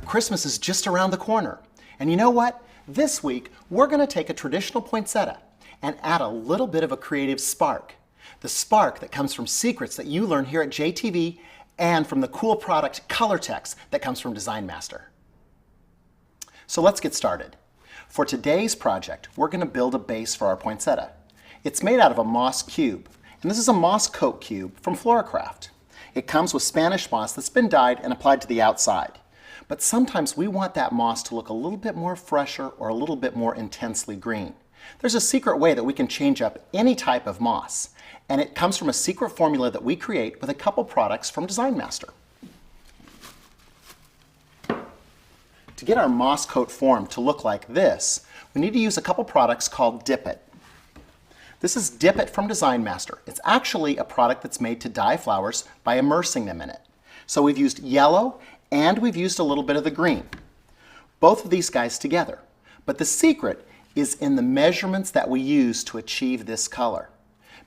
Christmas is just around the corner. And you know what? This week, we're going to take a traditional poinsettia and add a little bit of a creative spark. The spark that comes from secrets that you learn here at JTV and from the cool product COLOR-Tex that comes from Design Master. So let's get started. For today's project, we're going to build a base for our poinsettia. It's made out of a moss cube, and this is a moss coat cube from Floracraft. It comes with Spanish moss that's been dyed and applied to the outside. But sometimes we want that moss to look a little bit more fresher or a little bit more intensely green. There's a secret way that we can change up any type of moss, and it comes from a secret formula that we create with a couple products from Design Master. To get our moss coat form to look like this, we need to use a couple products called Dip It. This is Dip It from Design Master. It's actually a product that's made to dye flowers by immersing them in it. So we've used yellow and we've used a little bit of the green. Both of these guys together. But the secret is in the measurements that we use to achieve this color.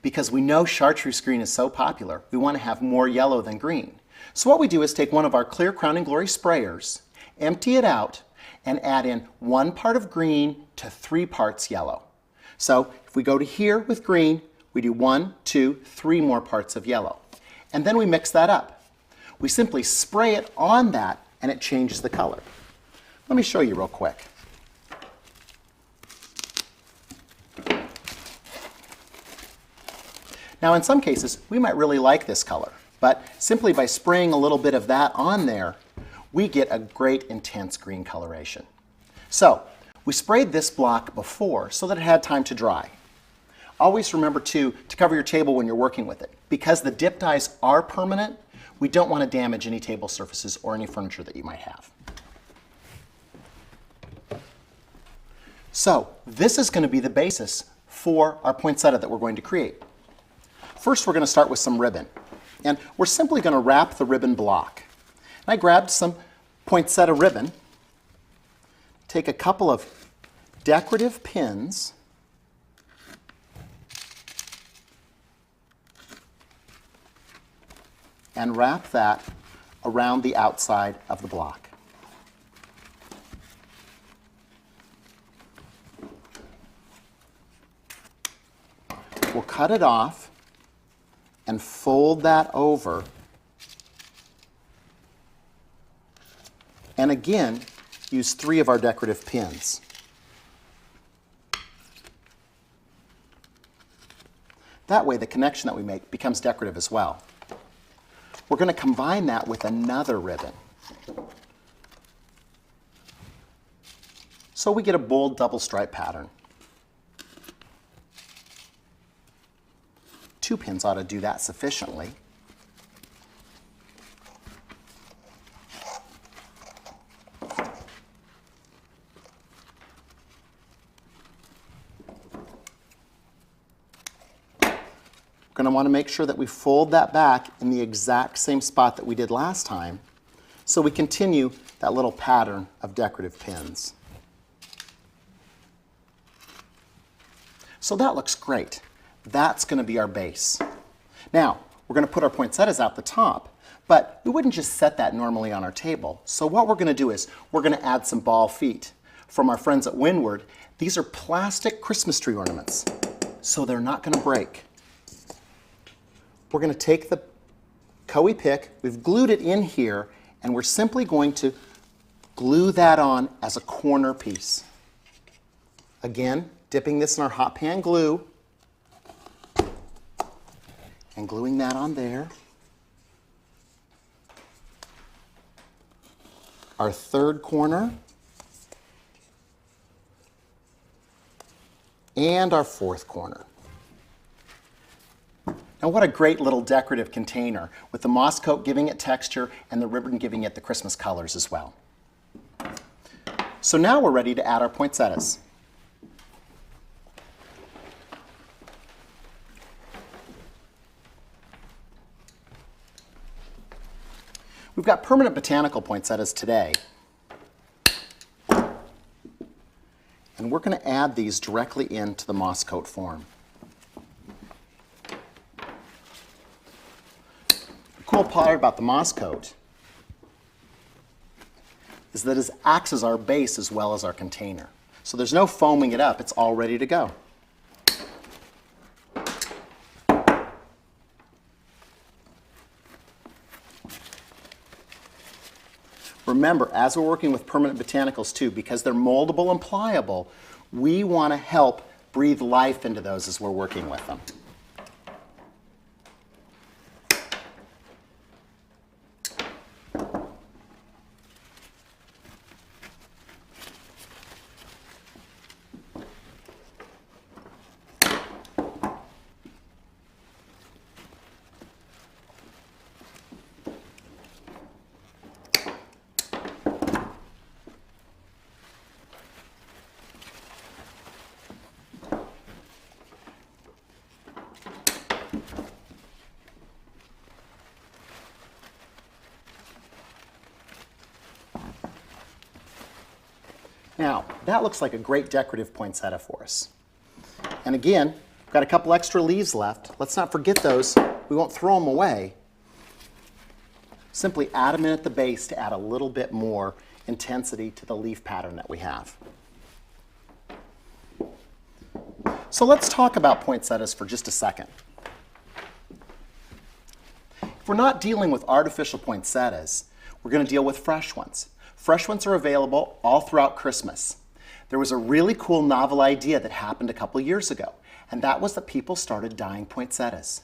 Because we know chartreuse green is so popular, we want to have more yellow than green. So what we do is take one of our clear Crowning Glory sprayers, empty it out, and add in 1 part of green to 3 parts yellow. So if we go to here with green, we do 1, 2, 3 more parts of yellow. And then we mix that up. We simply spray it on that and it changes the color. Let me show you real quick. Now in some cases, we might really like this color, but simply by spraying a little bit of that on there, we get a great intense green coloration. So we sprayed this block before so that it had time to dry. Always remember to cover your table when you're working with it. Because the dip dyes are permanent, we don't want to damage any table surfaces or any furniture that you might have. So this is going to be the basis for our poinsettia that we're going to create. First, we're going to start with some ribbon. And we're simply going to wrap the ribbon block. And I grabbed some poinsettia ribbon, take a couple of decorative pins, and wrap that around the outside of the block. We'll cut it off and fold that over. And again, use 3 of our decorative pins. That way the connection that we make becomes decorative as well. We're going to combine that with another ribbon. So we get a bold double stripe pattern. 2 pins ought to do that sufficiently. We're going to want to make sure that we fold that back in the exact same spot that we did last time, so we continue that little pattern of decorative pins. So that looks great. That's going to be our base. Now, we're going to put our poinsettias out the top, but we wouldn't just set that normally on our table. So what we're going to do is we're going to add some ball feet. From our friends at Windward, these are plastic Christmas tree ornaments, so they're not going to break. We're going to take the Coe pick, we've glued it in here, and we're simply going to glue that on as a corner piece. Again, dipping this in our hot pan glue and gluing that on there. Our third corner and our fourth corner. Now what a great little decorative container with the moss coat giving it texture and the ribbon giving it the Christmas colors as well. So now we're ready to add our poinsettias. We've got permanent botanical poinsettias today. And we're going to add these directly into the moss coat form. The cool part about the moss coat is that it acts as our base as well as our container. So there's no foaming it up, it's all ready to go. Remember, as we're working with permanent botanicals too, because they're moldable and pliable, we want to help breathe life into those as we're working with them. Now, that looks like a great decorative poinsettia for us. And again, we've got a couple extra leaves left. Let's not forget those. We won't throw them away. Simply add them in at the base to add a little bit more intensity to the leaf pattern that we have. So let's talk about poinsettias for just a second. If we're not dealing with artificial poinsettias, we're going to deal with fresh ones. Fresh ones are available all throughout Christmas. There was a really cool novel idea that happened a couple years ago, and that was that people started dyeing poinsettias.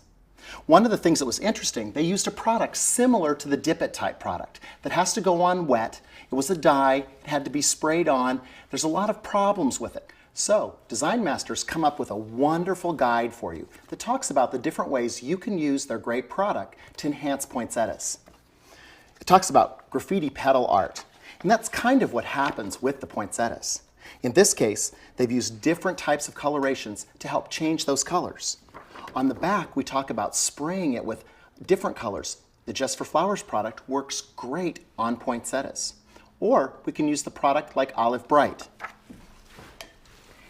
One of the things that was interesting, they used a product similar to the Dip It type product that has to go on wet. It was a dye, it had to be sprayed on. There's a lot of problems with it. So, Design Masters come up with a wonderful guide for you that talks about the different ways you can use their great product to enhance poinsettias. It talks about graffiti petal art. And that's kind of what happens with the poinsettias. In this case, they've used different types of colorations to help change those colors. On the back, we talk about spraying it with different colors. The Just for Flowers product works great on poinsettias. Or we can use the product like Olive Bright.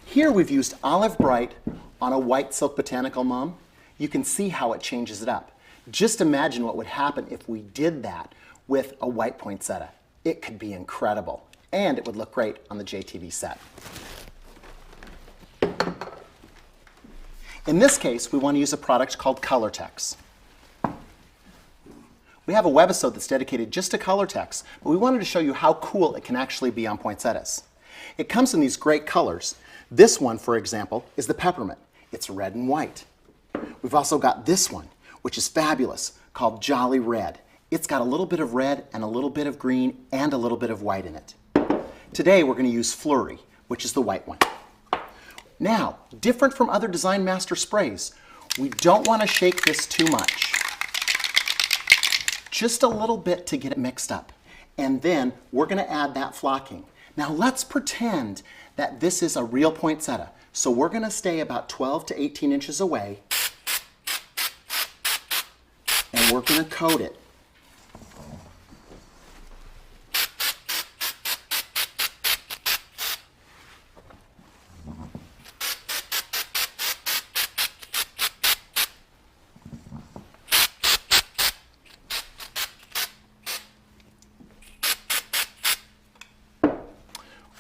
Here we've used Olive Bright on a white silk botanical mum. You can see how it changes it up. Just imagine what would happen if we did that with a white poinsettia. It could be incredible, and it would look great on the JTV set. In this case, we want to use a product called COLOR-Tex. We have a webisode that's dedicated just to COLOR-Tex, but we wanted to show you how cool it can actually be on poinsettias. It comes in these great colors. This one, for example, is the peppermint. It's red and white. We've also got this one, which is fabulous, called Jolly Red. It's got a little bit of red and a little bit of green and a little bit of white in it. Today we're going to use Flurry, which is the white one. Now, different from other Design Master sprays, we don't want to shake this too much. Just a little bit to get it mixed up. And then we're going to add that flocking. Now let's pretend that this is a real poinsettia. So we're going to stay about 12 to 18 inches away, and we're going to coat it.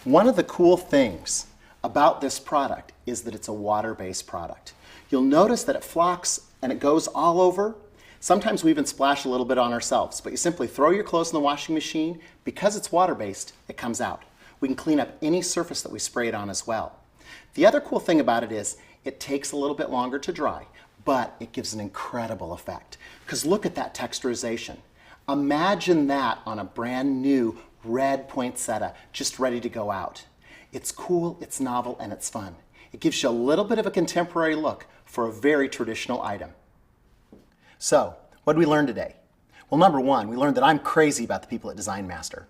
One of the cool things about this product is that it's a water-based product. You'll notice that it flocks and it goes all over. Sometimes we even splash a little bit on ourselves, but you simply throw your clothes in the washing machine. Because it's water-based, it comes out. We can clean up any surface that we spray it on as well. The other cool thing about it is it takes a little bit longer to dry, but it gives an incredible effect. Because look at that texturization. Imagine that on a brand new red poinsettia just ready to go out. It's cool, it's novel, and it's fun. It gives you a little bit of a contemporary look for a very traditional item. So, what did we learn today? Well, number one, we learned that I'm crazy about the people at Design Master.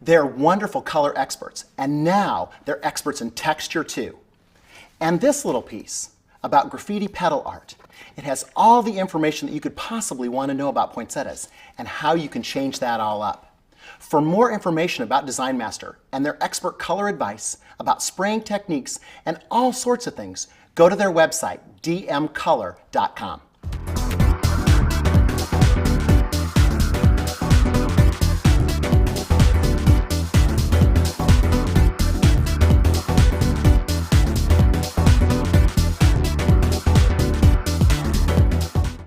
They're wonderful color experts, and now they're experts in texture too. And this little piece about graffiti petal art, it has all the information that you could possibly want to know about poinsettias and how you can change that all up. For more information about Design Master and their expert color advice about spraying techniques and all sorts of things, go to their website, dmcolor.com.